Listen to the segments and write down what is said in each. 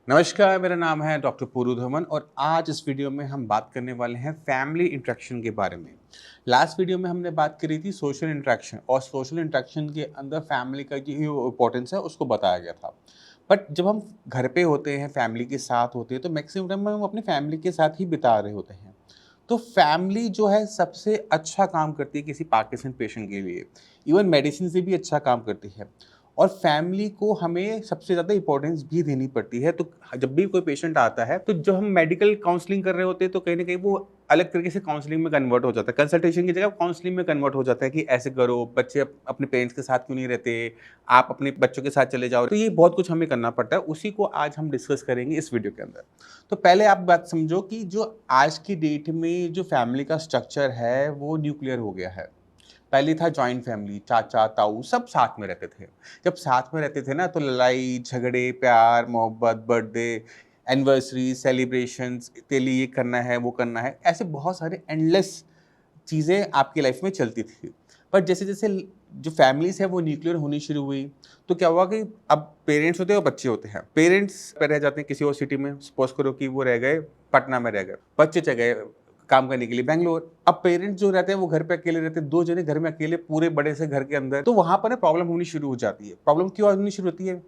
नमस्कार, मेरा नाम है डॉक्टर पूरू धवन और आज इस वीडियो में हम बात करने वाले हैं फैमिली इंटरेक्शन के बारे में। लास्ट वीडियो में हमने बात करी थी सोशल इंटरेक्शन और सोशल इंटरेक्शन के अंदर फैमिली का जो इम्पोर्टेंस है उसको बताया गया था। बट जब हम घर पे होते हैं, फैमिली के साथ होते हैं, तो मैक्सिमम टाइम हम अपनी फैमिली के साथ ही बिता रहे होते हैं। तो फैमिली जो है सबसे अच्छा काम करती है किसी पार्किंसन पेशेंट के लिए। इवन मेडिसिन से भी अच्छा काम करती है। और फैमिली को हमें सबसे ज़्यादा इम्पोर्टेंस भी देनी पड़ती है। तो जब भी कोई पेशेंट आता है, तो जब हम मेडिकल काउंसलिंग कर रहे होते हैं, तो कहीं न कहीं वो अलग तरीके से काउंसलिंग में कन्वर्ट हो जाता है। कंसल्टेशन की जगह काउंसलिंग में कन्वर्ट हो जाता है कि ऐसे करो, बच्चे अपने पेरेंट्स के साथ क्यों नहीं रहते, आप अपने बच्चों के साथ चले जाओ। तो ये बहुत कुछ हमें करना पड़ता है, उसी को आज हम डिस्कस करेंगे इस वीडियो के अंदर। तो पहले आप बात समझो कि जो आज की डेट में जो फैमिली का स्ट्रक्चर है, वो न्यूक्लियर हो गया है। पहले था जॉइंट फैमिली, चाचा, ताऊ सब साथ में रहते थे। जब साथ में रहते थे ना, तो लड़ाई, झगड़े, प्यार, मोहब्बत, बर्थडे, एनिवर्सरी, सेलिब्रेशंस, तेरे लिए ये करना है, वो करना है, ऐसे बहुत सारे एंडलेस चीज़ें आपकी लाइफ में चलती थी। पर जैसे-जैसे जो फैमिलीज़ है वो न्यूक्लियर होनी शुरू हुई, तो क्या हुआ कि अब पेरेंट्स होते हैं और बच्चे होते हैं। पेरेंट्स पे रह जाते हैं किसी और सिटी में, सपोज़ करो कि वो रह गए पटना में रह गए, बच्चे चले गए काम करने के लिए बैंगलोर। अब पेरेंट्स जो रहते हैं वो घर पे अकेले रहते हैं, 2 जने घर में अकेले पूरे बड़े से घर के अंदर, तो वहाँ पर ना प्रॉब्लम होनी शुरू हो जाती है। प्रॉब्लम क्यों होनी शुरू होती है?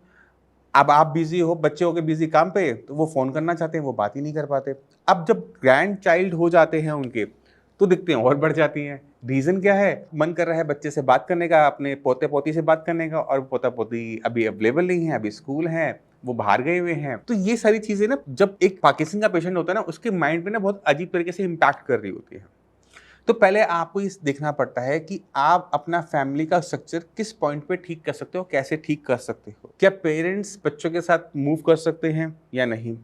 अब आप बिज़ी हो, बच्चे हो गए बिज़ी काम पे, तो वो फ़ोन करना चाहते हैं, वो बात ही नहीं कर पाते। अब जब ग्रैंड चाइल्ड हो जाते हैं उनके, तो दिक्कतें और बढ़ जाती हैं। रीज़न क्या है? मन कर रहा है बच्चे से बात करने का, अपने पोते-पोती से बात करने का, और पोता-पोती अभी अवेलेबल नहीं है, अभी स्कूल हैं, वो बाहर गए हुए हैं। तो ये सारी चीज़ें ना, जब एक पार्किंसन का पेशेंट होता है ना, उसके माइंड पे ना बहुत अजीब तरीके से इम्पैक्ट कर रही होती है। तो पहले आपको ये देखना पड़ता है कि आप अपना फैमिली का स्ट्रक्चर किस पॉइंट पे ठीक कर सकते हो, कैसे ठीक कर सकते हो। क्या पेरेंट्स बच्चों के साथ मूव कर सकते हैं या नहीं?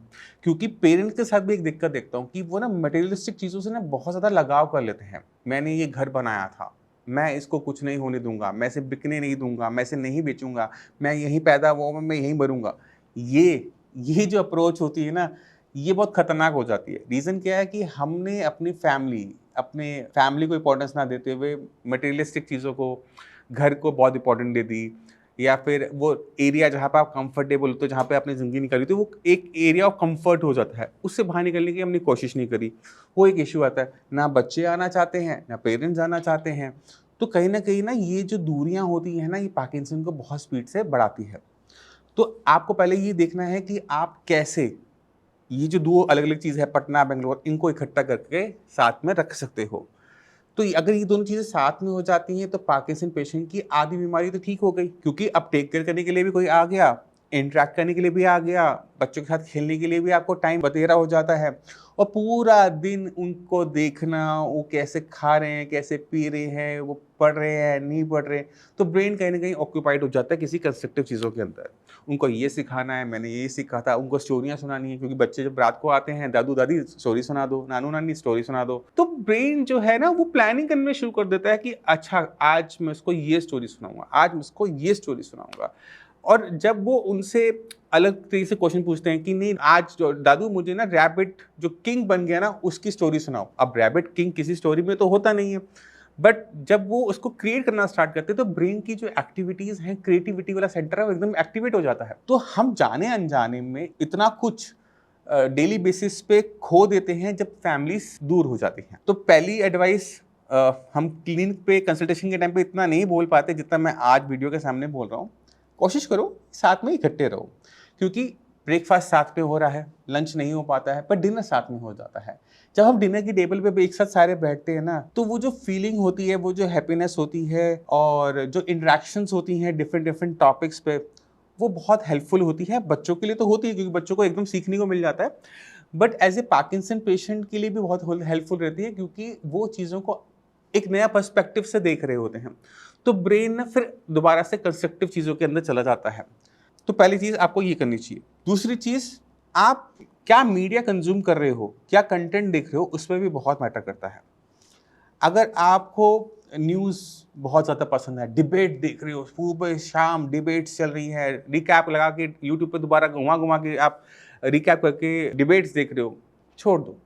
क्योंकि पेरेंट्स के साथ भी एक दिक्कत देखता हूँ कि वो ना मटेरियलिस्टिक चीज़ों से ना बहुत ज़्यादा लगाव कर लेते हैं। मैंने ये घर बनाया था, मैं इसको कुछ नहीं होने दूँगा, मैं इसे बिकने नहीं दूँगा, मैं इसे नहीं बेचूँगा, मैं यहीं पैदा हुआ हूँ, मैं यहीं मरूँगा। ये जो अप्रोच होती है ना, ये बहुत खतरनाक हो जाती है। रीज़न क्या है कि हमने अपने फैमिली को इम्पोर्टेंस ना देते हुए मटेरियलिस्टिक चीज़ों को, घर को बहुत इम्पोर्टेंट दे दी, या फिर वो एरिया जहाँ पे आप कंफर्टेबल होते हो, जहाँ पे आपने ज़िंदगी निकाली थी, वो एक एरिया ऑफ कंफर्ट हो जाता है। उससे बाहर निकलने की हमने कोशिश नहीं करी। वो एक इश्यू आता है। ना बच्चे आना चाहते हैं, ना पेरेंट्स आना चाहते हैं। तो कहीं न कहीं ना, ये जो दूरियाँ होती हैं ना, ये पार्किंसन को बहुत स्पीड से बढ़ाती है। तो आपको पहले ये देखना है कि आप कैसे ये जो 2 अलग-अलग चीज़ है, पटना, बैंगलोर, इनको इकट्ठा करके साथ में रख सकते हो। तो अगर ये दोनों चीज़ें साथ में हो जाती हैं, तो पार्किंसन पेशेंट की आधी बीमारी तो ठीक हो गई, क्योंकि अब टेक केयर करने के लिए भी कोई आ गया, इंटरैक्ट करने के लिए भी आ गया, बच्चों के साथ खेलने के लिए भी आपको टाइम बतेरा हो जाता है, और पूरा दिन उनको देखना, वो कैसे खा रहे हैं, कैसे पी रहे हैं, वो पढ़ रहे हैं, नहीं पढ़ रहे हैं, तो ब्रेन कहीं न कहीं ऑक्यूपाइड हो जाता है किसी कंस्ट्रक्टिव चीज़ों के अंदर। उनको ये सिखाना है, मैंने ये सीखा था, उनको स्टोरियाँ सुनानी है, क्योंकि बच्चे जब रात को आते हैं, दादू-दादी स्टोरी सुना दो, नानू-नानी स्टोरी सुना दो। तो ब्रेन जो है ना, वो प्लानिंग करना शुरू कर देता है कि अच्छा, आज मैं इसको ये स्टोरी सुनाऊँगा, आज मैं इसको ये स्टोरी सुनाऊँगा। और जब वो उनसे अलग तरीके से क्वेश्चन पूछते हैं कि नहीं, आज जो दादू मुझे ना रैबिट जो किंग बन गया ना, उसकी स्टोरी सुनाओ। अब रैबिट किंग किसी स्टोरी में तो होता नहीं है। बट जब वो उसको क्रिएट करना स्टार्ट करते हैं, तो ब्रेन की जो एक्टिविटीज़ हैं, क्रिएटिविटी वाला सेंटर है, वो एकदम एक्टिवेट हो जाता है। तो हम जाने-अनजाने में इतना कुछ डेली बेसिस पे खो देते हैं जब फैमिलीज़ दूर हो जाती हैं। तो पहली एडवाइस, हम क्लिनिक पे कंसल्टेशन के टाइम पे इतना नहीं बोल पाते जितना मैं आज वीडियो के सामने बोल रहा हूँ। कोशिश करो साथ में इकट्ठे रहो, क्योंकि ब्रेकफास्ट साथ में हो रहा है, लंच नहीं हो पाता है, पर डिनर साथ में हो जाता है। जब हम डिनर की टेबल पे भी एक साथ सारे बैठते हैं ना, तो वो जो फीलिंग होती है, वो जो हैप्पीनेस होती है, और जो इंटरेक्शंस होती हैं डिफरेंट डिफरेंट टॉपिक्स पे, वो बहुत हेल्पफुल होती है। बच्चों के लिए तो होती है, क्योंकि बच्चों को एकदम सीखने को मिल जाता है। But as a Parkinson patient के लिए भी बहुत हेल्पफुल रहती है, क्योंकि वो चीज़ों को एक नया पर्सपेक्टिव से देख रहे होते हैं। तो ब्रेन ना फिर दोबारा से कंस्ट्रक्टिव चीज़ों के अंदर चला जाता है। तो पहली चीज़ आपको ये करनी चाहिए। दूसरी चीज़, आप क्या मीडिया कंज़्यूम कर रहे हो, क्या कंटेंट देख रहे हो, उसमें भी बहुत मैटर करता है। अगर आपको न्यूज़ बहुत ज़्यादा पसंद है, डिबेट देख रहे हो, सुबह शाम डिबेट्स चल रही है, रिकैप लगा के यूट्यूब पे दोबारा घुमा-घुमा के आप रिकैप करके डिबेट्स देख रहे हो, छोड़ दो।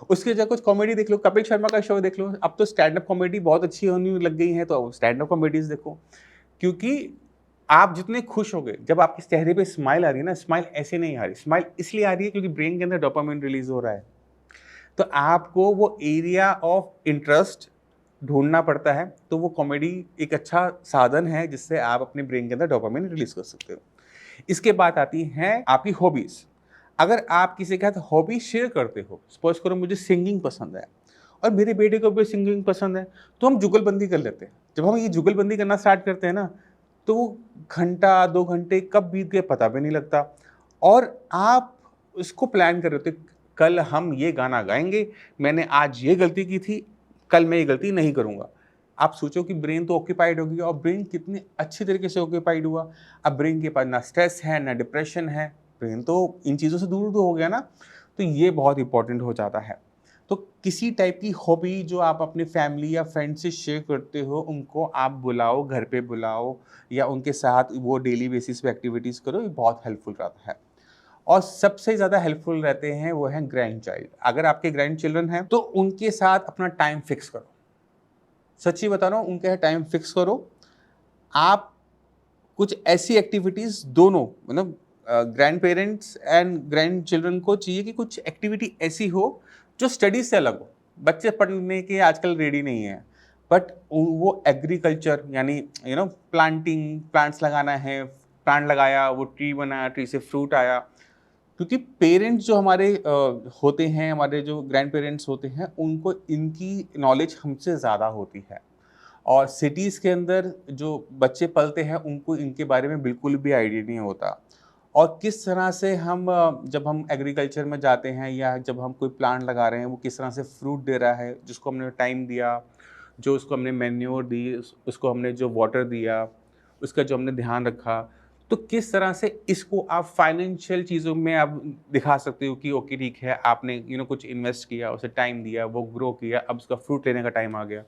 उसकी जगह कुछ कॉमेडी देख लो, कपिल शर्मा का शो देख लो। अब तो स्टैंड अप कॉमेडी बहुत अच्छी होने लग गई है, तो स्टैंड अप कॉमेडीज़ देखो। क्योंकि आप जितने खुश हो गए, जब आपके चेहरे पे स्माइल आ रही है ना, स्माइल ऐसे नहीं आ रही, स्माइल इसलिए आ रही है क्योंकि ब्रेन के अंदर डोपामाइन रिलीज हो रहा है। तो आपको वो एरिया ऑफ इंटरेस्ट ढूंढना पड़ता है। तो वो कॉमेडी एक अच्छा साधन है जिससे आप अपने ब्रेन के अंदर डोपामाइन रिलीज कर सकते हो। इसके बाद आती हैं आपकी हॉबीज। अगर आप किसी के साथ हॉबी शेयर करते हो, सपोज करो मुझे सिंगिंग पसंद है और मेरे बेटे को भी सिंगिंग पसंद है, तो हम जुगलबंदी कर लेते हैं। जब हम ये जुगलबंदी करना स्टार्ट करते हैं ना, तो वो घंटा 2 घंटे कब बीत गए पता भी नहीं लगता। और आप उसको प्लान कर रहे होते, कल हम ये गाना गाएंगे, मैंने आज ये गलती की थी, कल मैं ये गलती नहीं करूँगा। आप सोचो कि ब्रेन तो ऑक्यूपाइड हो गया, और ब्रेन कितने अच्छे तरीके से ऑक्यूपाइड हुआ। अब ब्रेन के पास ना स्ट्रेस है ना डिप्रेशन है, ब्रेन तो इन चीज़ों से दूर तो हो गया ना। तो ये बहुत इंपॉर्टेंट हो जाता है। तो किसी टाइप की हॉबी जो आप अपने फैमिली या फ्रेंड से शेयर करते हो, उनको आप बुलाओ, घर पे बुलाओ, या उनके साथ वो डेली बेसिस पे एक्टिविटीज़ करो, ये बहुत हेल्पफुल रहता है। और सबसे ज़्यादा हेल्पफुल रहते हैं वो हैं ग्रैंड चाइल्ड। अगर आपके ग्रैंड चिल्ड्रन हैं तो उनके साथ अपना टाइम फिक्स करो। सच्ची बता रहा हूँ, उनके टाइम फिक्स करो। आप कुछ ऐसी एक्टिविटीज़ दोनों, मतलब grand parents and grand children को चाहिए कि कुछ एक्टिविटी ऐसी हो जो स्टडीज से अलग हो। बच्चे पढ़ने के आजकल रेडी नहीं है, बट वो एग्रीकल्चर यानी प्लांटिंग, प्लांट्स लगाना है, प्लांट लगाया, वो ट्री बनाया, ट्री से फ्रूट आया। क्योंकि पेरेंट्स जो हमारे होते हैं, हमारे जो ग्रैंड पेरेंट्स होते हैं, उनको इनकी नॉलेज हमसे ज़्यादा होती है। और सिटीज़ के अंदर जो बच्चे पलते हैं उनको इनके बारे में बिल्कुल भी आइडिया नहीं होता। और किस तरह से हम जब हम एग्रीकल्चर में जाते हैं या जब हम कोई प्लांट लगा रहे हैं, वो किस तरह से फ्रूट दे रहा है, जिसको हमने टाइम दिया, जो उसको हमने मैन्योर दी, उसको हमने जो वाटर दिया, उसका जो हमने ध्यान रखा। तो किस तरह से इसको आप फाइनेंशियल चीज़ों में आप दिखा सकते हो कि ओके ठीक है, आपने कुछ इन्वेस्ट किया, उसे टाइम दिया, वो ग्रो किया, अब उसका फ्रूट लेने का टाइम आ गया।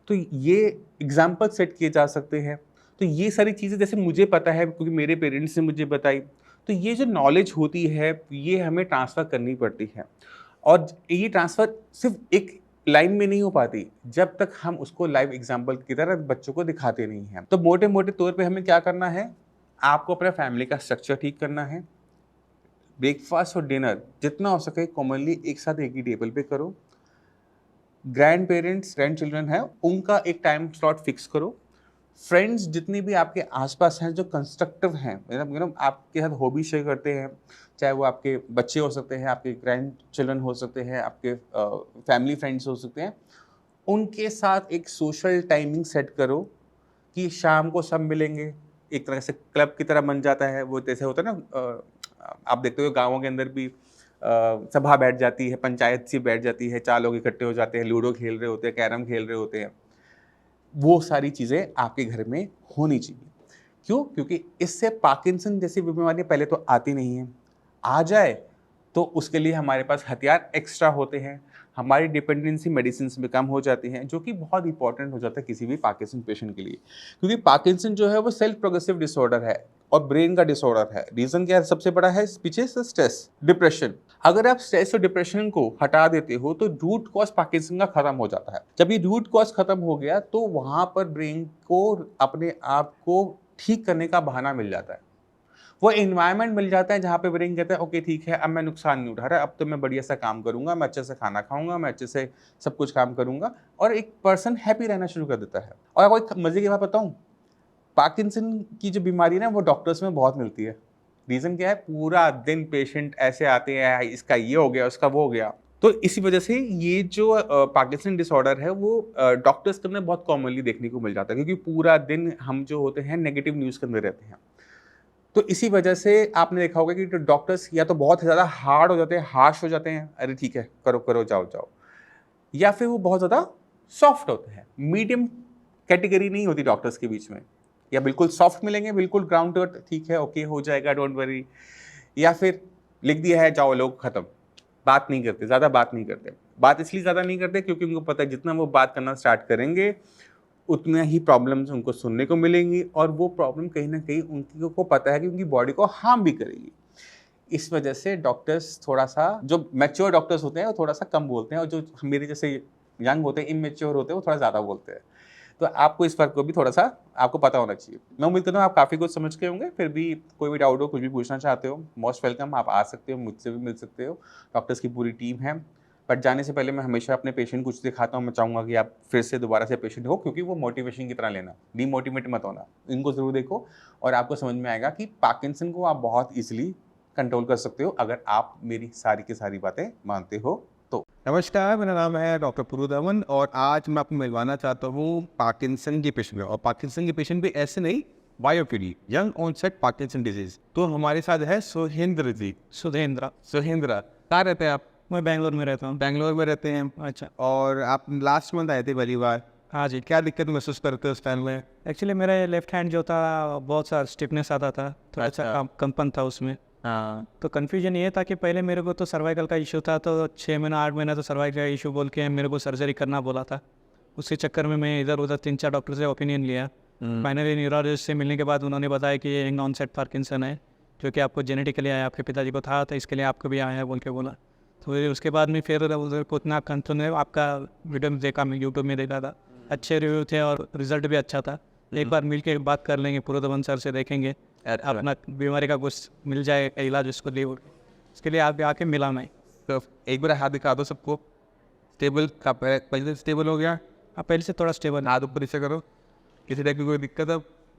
तो ये एग्जाम्पल सेट किए जा सकते हैं। तो ये सारी चीज़ें जैसे मुझे पता है क्योंकि मेरे पेरेंट्स ने मुझे बताई, तो ये जो नॉलेज होती है ये हमें ट्रांसफ़र करनी पड़ती है। और ये ट्रांसफ़र सिर्फ एक लाइन में नहीं हो पाती जब तक हम उसको लाइव एग्जाम्पल की तरह बच्चों को दिखाते नहीं हैं। तो मोटे मोटे तौर पे हमें क्या करना है, आपको अपने फैमिली का स्ट्रक्चर ठीक करना है। ब्रेकफास्ट और डिनर जितना हो सके कॉमनली एक साथ एक ही टेबल पे करो। ग्रैंड पेरेंट्स, ग्रैंड चिल्ड्रन है, उनका एक टाइम स्लॉट फिक्स करो। फ्रेंड्स जितने भी आपके आसपास हैं जो कंस्ट्रक्टिव हैं, मतलब आपके साथ हॉबी शेयर करते हैं, चाहे वो आपके बच्चे हो सकते हैं, आपके ग्रैंड चिल्ड्रन हो सकते हैं, आपके फैमिली फ्रेंड्स हो सकते हैं, उनके साथ एक सोशल टाइमिंग सेट करो कि शाम को सब मिलेंगे। एक तरह से क्लब की तरह बन जाता है वो, जैसे होता है ना, आप देखते हो गाँवों के अंदर भी सभा बैठ जाती है, पंचायत सी बैठ जाती है, 4 लोग इकट्ठे हो जाते हैं, लूडो खेल रहे होते हैं, कैरम खेल रहे होते हैं। वो सारी चीज़ें आपके घर में होनी चाहिए। क्यों? क्योंकि इससे पार्किंसन जैसी बीमारियाँ पहले तो आती नहीं हैं। आ जाए तो उसके लिए हमारे पास हथियार एक्स्ट्रा होते हैं। हमारी डिपेंडेंसी मेडिसिन्स में कम हो जाती हैं, जो कि बहुत इंपॉर्टेंट हो जाता है किसी भी पार्किंसन पेशेंट के लिए। क्योंकि पार्किंसन जो है वो सेल्फ प्रोग्रेसिव डिसऑर्डर है और ब्रेन का डिसऑर्डर है। रीज़न क्या है सबसे बड़ा है इस पीछे से? Stress, depression. अगर आप स्ट्रेस और डिप्रेशन को हटा देते हो तो रूट कॉज पार्किंसन का खत्म हो जाता है। जब ये रूट कॉज खत्म हो गया तो वहाँ पर ब्रेन को अपने आप को ठीक करने का बहाना मिल जाता है। वो एनवायरनमेंट मिल जाता है जहाँ पे ब्रेन कहता है ओके ठीक है, अब मैं नुकसान नहीं उठा रहा, अब तो मैं बढ़िया सा काम करूँगा, मैं अच्छे से खाना खाऊँगा, मैं अच्छे से सब कुछ काम करूँगा, और एक पर्सन हैप्पी रहना शुरू कर देता है। और आपको एक मज़े की बात बताऊँ, पार्किंसन की जो बीमारी है ना वो डॉक्टर्स में बहुत मिलती है। रीज़न क्या है? पूरा दिन पेशेंट ऐसे आते हैं, इसका ये हो गया, उसका वो हो गया। तो इसी वजह से ये जो पार्किंसन डिसऑर्डर है वो डॉक्टर्स के अंदर बहुत कॉमनली देखने को मिल जाता है, क्योंकि पूरा दिन हम जो होते हैं नेगेटिव न्यूज़ के अंदर रहते हैं। तो इसी वजह से आपने देखा होगा कि डॉक्टर्स या तो बहुत ज़्यादा हार्ड हो जाते हैं, हार्श हो जाते हैं, अरे ठीक है करो करो जाओ जाओ, या फिर वो बहुत ज़्यादा सॉफ्ट होते हैं। मीडियम कैटेगरी नहीं होती डॉक्टर्स के बीच में, या बिल्कुल सॉफ्ट मिलेंगे, बिल्कुल ग्राउंड टू ठीक है ओके हो जाएगा डोंट वरी, या फिर लिख दिया है जाओ लोग खत्म, बात नहीं करते, ज़्यादा बात नहीं करते। बात इसलिए ज़्यादा नहीं करते क्योंकि उनको पता है जितना वो बात करना स्टार्ट करेंगे उतना ही प्रॉब्लम्स उनको सुनने को मिलेंगी, और वो प्रॉब्लम कहीं ना कहीं उनकी को पता है कि उनकी बॉडी को हार्म भी करेगी। इस वजह से डॉक्टर्स थोड़ा सा, जो मैच्योर डॉक्टर्स होते हैं वो थोड़ा सा कम बोलते हैं, और जो मेरे जैसे यंग होते हैं, इमेच्योर होते हैं, वो थोड़ा ज़्यादा बोलते हैं। तो आपको इस फ़र्क को भी थोड़ा-सा आपको पता होना चाहिए। मैं उम्मीद करता हूँ आप काफ़ी कुछ समझ गए होंगे, फिर भी कोई भी डाउट हो, कुछ भी पूछना चाहते हो, मोस्ट वेलकम, आप आ सकते हो, मुझसे भी मिल सकते हो, डॉक्टर्स की पूरी टीम है। बट जाने से पहले मैं हमेशा अपने पेशेंट को कुछ दिखाता हूँ, मैं चाहूँगा कि आप फिर से दोबारा से पेशेंट हो, क्योंकि वो मोटिवेशन की तरह लेना, डीमोटिवेट मत होना। इनको ज़रूर देखो और आपको समझ में आएगा कि पार्किंसन को आप बहुत ईज़िली कंट्रोल कर सकते हो, अगर आप मेरी सारी की सारी बातें मानते हो तो। नमस्कार, मेरा नाम है डॉक्टर पुरुधवन और आज मैं आपको मिलवाना चाहता हूँ पार्किंसन के पेशेंट में। और पार्किंसन के पेशेंट भी ऐसे नहीं, वायोपीडी, यंग ऑनसेट पार्किंसन डिजीज। तो हमारे साथ है सुहेंद्र जी। सुहेंद्र कहाँ रहते हैं आप? मैं बैंगलोर में रहता हूँ। बैंगलोर में रहते हैं। अच्छा। और आप लास्ट मंथ आए थे पहली बार। हाँ जी। क्या दिक्कत महसूस करते हो उस टाइम में? एक्चुअली मेरा लेफ्ट हैंड जो था बहुत सा स्टिफनेस आता था, थोड़ा सा अच्छा। कंपन था उसमें। हाँ। तो कन्फ्यूजन ये था कि पहले मेरे को तो सर्वाइकल का इशू था, तो 6 महीना 8 महीना तो सर्वाइकल का इशू बोल के मेरे को सर्जरी करना बोला था। उसी चक्कर में मैं इधर उधर 3-4 डॉक्टर से ओपिनियन लिया। फाइनली न्यूरोलॉजिस्ट से मिलने के बाद उन्होंने बताया कि ये यंग ऑनसेट पार्किंसन है, जो कि आपको जेनेटिकली आया, आपके पिताजी को था, तो इसके लिए आपको भी आया है बोल के बोला। तो फिर उसके बाद में फिर उधर को उतना कंटिन्यू आपका वीडियो में देखा, मैं यूट्यूब में देखा था, अच्छे रिव्यू थे और रिजल्ट भी अच्छा था। एक बार मिल के बात कर लेंगे, पुरुधवन सर से देखेंगे अपना बीमारी का कुछ मिल जाए इलाज उसको ले, इसके लिए आप आके मिला मैं। तो एक बार हाथ दिखा दो सबको। स्टेबल का पहले स्टेबल हो गया? आप पहले से थोड़ा स्टेबल। हाथ ऊपर नीचे करो। किसी टाइप की कोई दिक्कत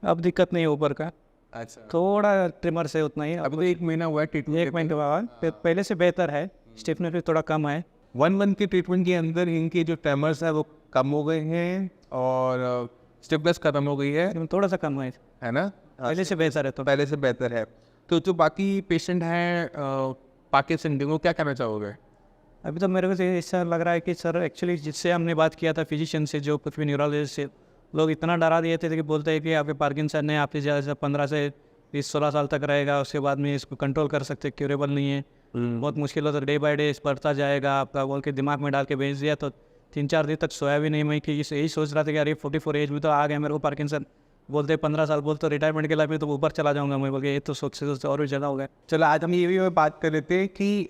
अब दिक्कत नहीं है ऊपर का, अच्छा। थोड़ा ट्रिमर से उतना ही। अभी तो 1 महीना हुआ है ट्रीटमेंट। 1 महीने के बाद पहले से बेहतर है, स्टिफनेस भी थोड़ा कम है। 1 मंथ के ट्रीटमेंट के अंदर इनके जो ट्रेमर्स है वो कम हो गए हैं और स्टिफनेस खत्म हो गई है थोड़ा सा कम है ना? पहले से बेहतर है। तो पहले से बेहतर है। तो जो बाकी पेशेंट हैं पार्किंसन के, वो क्या कहना चाहोगे? अभी तो मेरे को ऐसा लग रहा है कि सर एक्चुअली जिससे हमने बात किया था फिजिशियन से, जो कुछ भी न्यूरोलॉजिस्ट से, लोग इतना डरा दिए थे कि बोलते हैं कि आपके पार्किंसन है, आपके जैसे 15 से 20-16 साल तक रहेगा, उसके बाद में इसको कंट्रोल कर सकते, क्यूरेबल नहीं है, बहुत मुश्किल होता है, डे बाय डे बढ़ता जाएगा आपका बोल के दिमाग में डाल के भेज दिया। तो 3-4 दिन तक सोया भी नहीं मैं, कि यही सोच रहा था कि अरे 44 एज में तो आ गया मेरे को पार्किंसन, बोलते 15 साल बोल तो रिटायरमेंट के लाइफ में तो ऊपर चला जाऊंगा मैं, बोल के ये तो सोचते और भी ज़्यादा हो गया। चलो आज हम ये भी बात कर लेते हैं कि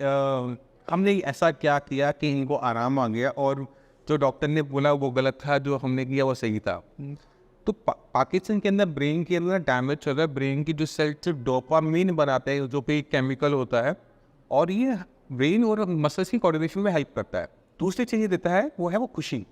हमने ऐसा क्या किया कि इनको आराम आ गया और जो डॉक्टर ने बोला वो गलत था, जो हमने किया वो सही था। तो पार्किंसन के अंदर ब्रेन के अंदर डैमेज चल रहा है। ब्रेन की जो सेल सिर्फ डोपामीन बनाते हैं, जो कि केमिकल होता है, और ये ब्रेन और मसल्स की कोऑर्डिनेशन में हेल्प करता है। दूसरी चीज़ ये देता है वो है वो खुशी,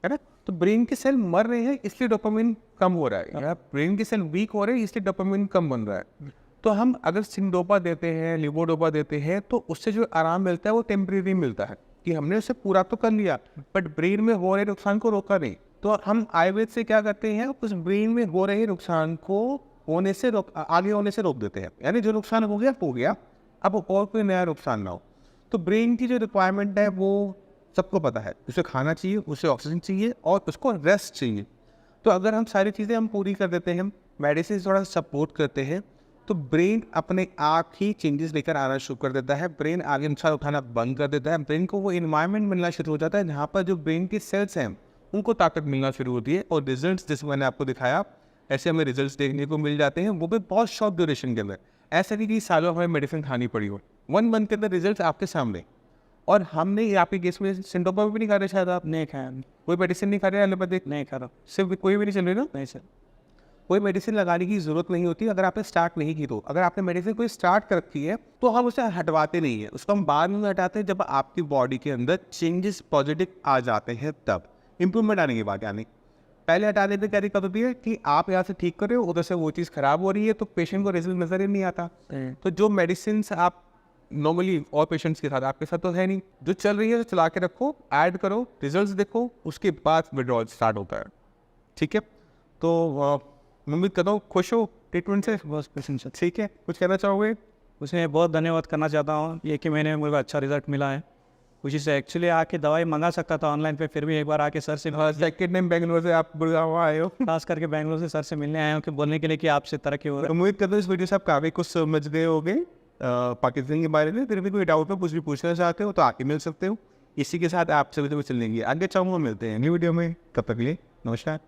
है ना? तो ब्रेन के सेल मर रहे हैं इसलिए डोपामिन कम हो रहा है, या ब्रेन के सेल वीक हो रहे हैं इसलिए डोपामिन कम बन रहा है। तो हम अगर सिंडोपा देते हैं, लिवोडोपा देते हैं, तो उससे जो आराम मिलता है वो टेम्परेरी मिलता है, कि हमने उसे पूरा तो कर लिया बट ब्रेन में हो रहे नुकसान को रोका नहीं। तो हम आयुर्वेद से क्या करते हैं, उस ब्रेन में हो रहे नुकसान को होने से आगे होने से रोक देते हैं। यानी जो नुकसान हो गया, अब और कोई नया नुकसान ना हो। तो ब्रेन की जो रिक्वायरमेंट है वो सबको पता है, उसे खाना चाहिए, उसे ऑक्सीजन चाहिए और उसको रेस्ट चाहिए। तो अगर हम सारी चीज़ें हम पूरी कर देते हैं, मेडिसिन थोड़ा सपोर्ट करते हैं, तो ब्रेन अपने आप ही चेंजेस लेकर आना शुरू कर देता है। ब्रेन आगे नुकसान उठाना बंद कर देता है। ब्रेन को वो इन्वायरमेंट मिलना शुरू हो जाता है जहाँ पर जो ब्रेन के सेल्स हैं उनको ताकत मिलना शुरू होती है। और रिजल्ट्स जैसे मैंने आपको दिखाया, ऐसे हमें रिजल्ट्स देखने को मिल जाते हैं, वो भी बहुत शॉर्ट ड्यूरेशन के अंदर। ऐसा नहीं कि सालों हमें मेडिसिन खानी पड़ी हो, 1 मंथ के अंदर रिजल्ट आपके सामने। और हमने आपके केस में सिंडोपा भी नहीं खा रहे, शायद आप नहीं खाया, कोई मेडिसिन नहीं खा रहे, एलोपैथिक नहीं खा रहा, सिर्फ कोई भी नहीं चल रही ना? नहीं सर। कोई मेडिसिन लगाने की ज़रूरत नहीं होती अगर आपने स्टार्ट नहीं की। तो अगर आपने मेडिसिन कोई स्टार्ट कर रखी है तो हम उसे हटवाते नहीं है, उसको हम बाद में हटाते हैं जब आपकी बॉडी के अंदर चेंजेस पॉजिटिव आ जाते हैं, तब इंप्रूवमेंट आने के बाद। यानी पहले हटा देते क्या दिक्कत होती है कि आप यहाँ से ठीक कर रहे हो, उधर से वो चीज़ खराब हो रही है, तो पेशेंट को रिजल्ट नजर ही नहीं आता। तो जो मेडिसिन आप नॉर्मली और पेशेंट्स के साथ, आपके साथ तो है नहीं, जो चल रही है तो चला के रखो, ऐड करो, रिजल्ट्स देखो, उसके बाद विड्रॉल स्टार्ट होता है। ठीक है, तो मैं उम्मीद करता हूँ खुश हो ट्रीटमेंट से। बस पेशेंट सर। ठीक है, कुछ कहना चाहोगे? उसमें बहुत धन्यवाद करना चाहता हूँ, ये कि मैंने मुझे अच्छा रिजल्ट मिला है। खुशी से एक्चुअली आके दवाई मंगा सकता था ऑनलाइन पे, फिर भी एक बार आके सर से, सेकेंड टाइम बेंगलोर से आप गुड़गांव आए हो, खास करके बेंगलोर से सर से मिलने आया हूँ कि बोलने के लिए कि आपसे तरक्की हो रहा है। उम्मीद करता हूँ इस वीडियो से आप काफ़ी कुछ समझ गए होंगे पाकिस्तान के बारे में। फिर भी कोई डाउट हो, कुछ भी पूछना चाहते हो तो आके मिल सकते हो। इसी के साथ आप सभी तो चलेंगे आगे, चाहूँगा मिलते हैं अगली वीडियो में। तब तक के लिए नमस्कार।